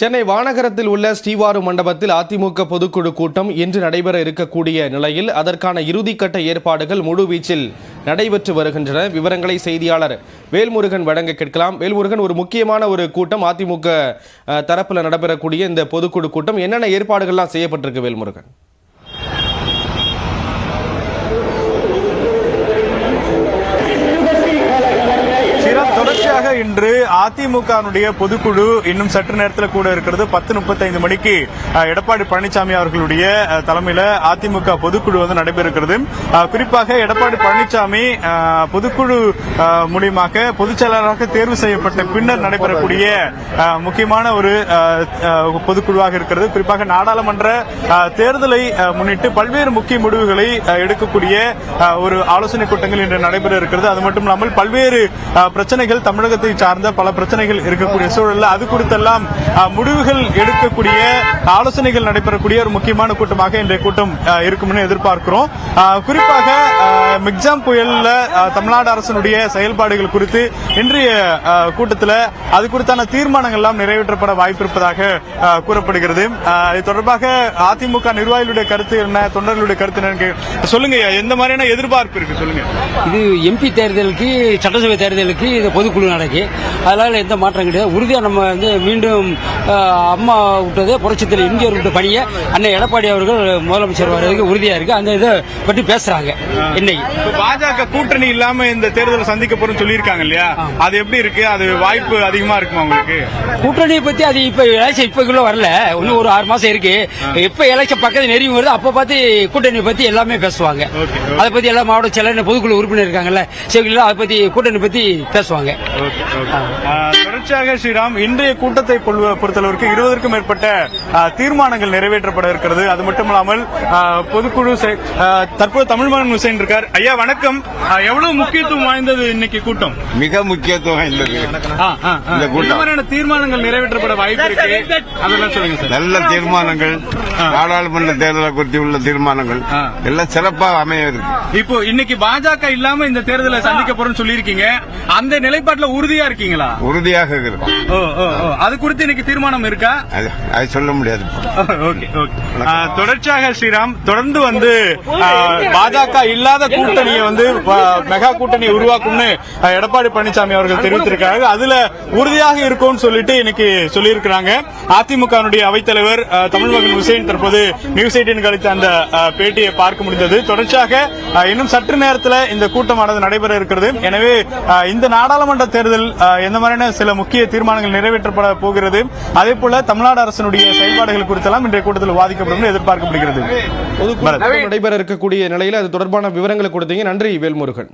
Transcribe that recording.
சென்னை வானகரத்தில் உள்ள ஸ்ரீவாரு மண்டபத்தில் அதிமுக பொதுக்குழு கூட்டம் இன்று நடைபெற இருக்கக்கூடிய நிலையில் அதற்கான இறுதிக்கட்ட ஏற்பாடுகள் முழுவீச்சில் நடைபெற்று வருகின்றன. விவரங்களை செய்தியாளர் வேல்முருகன் வழங்க கேட்கலாம். வேல்முருகன், ஒரு முக்கியமான ஒரு கூட்டம் அதிமுக தரப்பில் நடைபெறக்கூடிய இந்த பொதுக்குழு கூட்டம், என்னென்ன ஏற்பாடுகள்லாம் செய்யப்பட்டிருக்கு வேல்முருகன்? தொடர்ச்சியாக இன்று அதிமுக பொதுக்குழு இன்னும் சற்று நேரத்தில் கூட இருக்கிறது. 10:35 மணிக்கு எடப்பாடி பழனிசாமி அவர்களுடைய தலைமையில் அதிமுக பொதுக்குழு நடைபெறுகிறது. குறிப்பாக எடப்பாடி பழனிசாமி பொதுக்குழு மூலியமாக பொதுச் செயலாளராக தேர்வு செய்யப்பட்ட பின்னர் நடைபெறக்கூடிய முக்கியமான ஒரு பொதுக்குழுவாக இருக்கிறது. குறிப்பாக நாடாளுமன்ற தேர்தலை முன்னிட்டு பல்வேறு முக்கிய முடிவுகளை எடுக்கக்கூடிய ஒரு ஆலோசனை கூட்டங்கள் இன்று நடைபெற இருக்கிறது. அது மட்டும் இல்லாமல் பல்வேறு பிரச்சனைகள், தமிழகத்தை சார்ந்த பல பிரச்சனைகள் இருக்கக்கூடிய சூழலில் அது குறித்தெல்லாம் முடிவுகள் எடுக்கக்கூடிய ஆலோசனைகள் நடைபெறக்கூடிய ஒரு முக்கியமான கூட்டமாக இன்றைய கூட்டம் இருக்கும் எதிர்பார்க்கிறோம். குறிப்பாக மிக்ஜாம் புயலில் தமிழ்நாடு அரசினுடைய செயல்பாடுகள் குறித்து இன்றைய கூட்டத்தில் அது குறித்தான தீர்மானங்கள் எல்லாம் நிறைவேற்றப்பட வாய்ப்பு இருப்பதாக கூறப்படுகிறது. இது தொடர்பாக அதிமுக நிர்வாகிகளுடைய கருத்து என்ன, தொண்டர்களுடைய கருத்து என்ன சொல்லுங்க. எந்த மாதிரியான எதிர்பார்ப்பு இருக்கு சொல்லுங்க. இது எம்பி தேர்தலுக்கு, சட்டசபை தேர்தலுக்கு இது பொதுக்குழு நடக்கு. அதனால எந்த மாற்றம் கிடையாது. உறுதியா நம்ம மீண்டும் அம்மா விட்டது, புரட்சித்தில் எம்ஜிஆர் விட்ட பணியை அண்ணன் எடப்பாடி அவர்கள் முதலமைச்சர் வர்றதுக்கு உறுதியா இருக்கு. அந்த இதை பற்றி பேசுறாங்க. இன்னைக்கு பாஜக கூட்டணி இல்லாம இந்த தேர்தலை சந்திக்க போறோம் சொல்லியிருக்காங்க இல்லையா, அது எப்படி இருக்கு? அது வாய்ப்பு அதிகமா இருக்குமா உங்களுக்கு? கூட்டணியை பத்தி அது இப்ப எலெக்ஷன் இப்பக்குள்ள வரல, இன்னும் ஒரு 6 மாசம் இருக்கு. எப்ப எலெக்ஷன் பக்கத்து நெருங்கி வருது அப்ப பார்த்து கூட்டணி பத்தி எல்லாமே பேசுவாங்க. அதை பத்தி எல்லா மாவட்ட செயலர் பொதுக்குழு உறுப்பினர் இருக்காங்கல்ல, அதை பத்தி கூட்டணி பத்தி பேசுவாங்க. தொடர்ச்சியாக ஸ்ரீராம், இன்றைய கூட்டத்தை பொறுத்தளவிற்கு 20க்கும் மேற்பட்ட தீர்மானங்கள் நிறைவேற்றப்பட இருக்கிறது. அது மட்டுமல்லாமல் பொதுக்குழு தற்போது தமிழ்மகன் ஹுசைன் இருக்கார். ஐயா வணக்கம். எவ்வளவு முக்கியத்துவம் வாய்ந்தது இன்னைக்கு கூட்டம்? மிக முக்கியத்துவம் வாய்ந்தது இந்த கூட்டம். தீர்மானங்கள் நிறைவேற்றப்பட வாய்ப்பு இருக்கு, அதெல்லாம் சொல்லுங்க சார். நல்ல தீர்மானங்கள், நாடாளுமன்ற தேர்தலை குறித்து உள்ள தீர்மானங்கள் எல்லாம் சிறப்பாக அமைய இருக்கு. இப்போ இன்னைக்கு பாஜக இல்லாம இந்த தேர்தலை சந்திக்க போறோம்னு சொல்லியிருக்கீங்க. அந்த நிலைப்பாட்டுல உறுதியா இருக்கீங்களா? உறுதியாக இருக்கும். அது குறித்து இன்னைக்கு தீர்மானம் இருக்கா? அது சொல்ல முடியாது. தொடர்ச்சியாக ஸ்ரீராம், தொடர்ந்து பாஜக இல்லாத கூட்டணியை மெகா கூட்டணி உருவாக்கும்னு எடப்பாடி பழனிசாமி அவர்கள் தெரிவித்திருக்காங்க. அதுல உறுதியாக இருக்கும்னு சொல்லிட்டு இன்னைக்கு சொல்லியிருக்கிறாங்க. அதிமுக அவைத்தலைவர் தமிழ்மகன் ஹுசைன் தற்போது நியூஸ் 18 அளித்த அந்த பேட்டியை பார்க்க முடிந்தது. தொடர்ச்சியாக இன்னும் சற்று நேரத்தில் இந்த கூட்டமானது நடைபெற இருக்கிறது. எனவே இந்த நாடாளுமன்ற தேர்தல் எந்த மாதிரியான சில முக்கிய தீர்மானங்கள் நிறைவேற்றப்பட போகிறது, அதே போல தமிழ்நாடு அரசினுடைய செயல்பாடுகள் குறித்தெல்லாம் இன்றைய கூட்டத்தில் வாதிக்கப்படும் எதிர்பார்க்கப்படுகிறது. நடைபெற இருக்கக்கூடிய நிலையில் அது தொடர்பான விவரங்களை கொடுத்தீங்க. நன்றி வேல்முருகன்.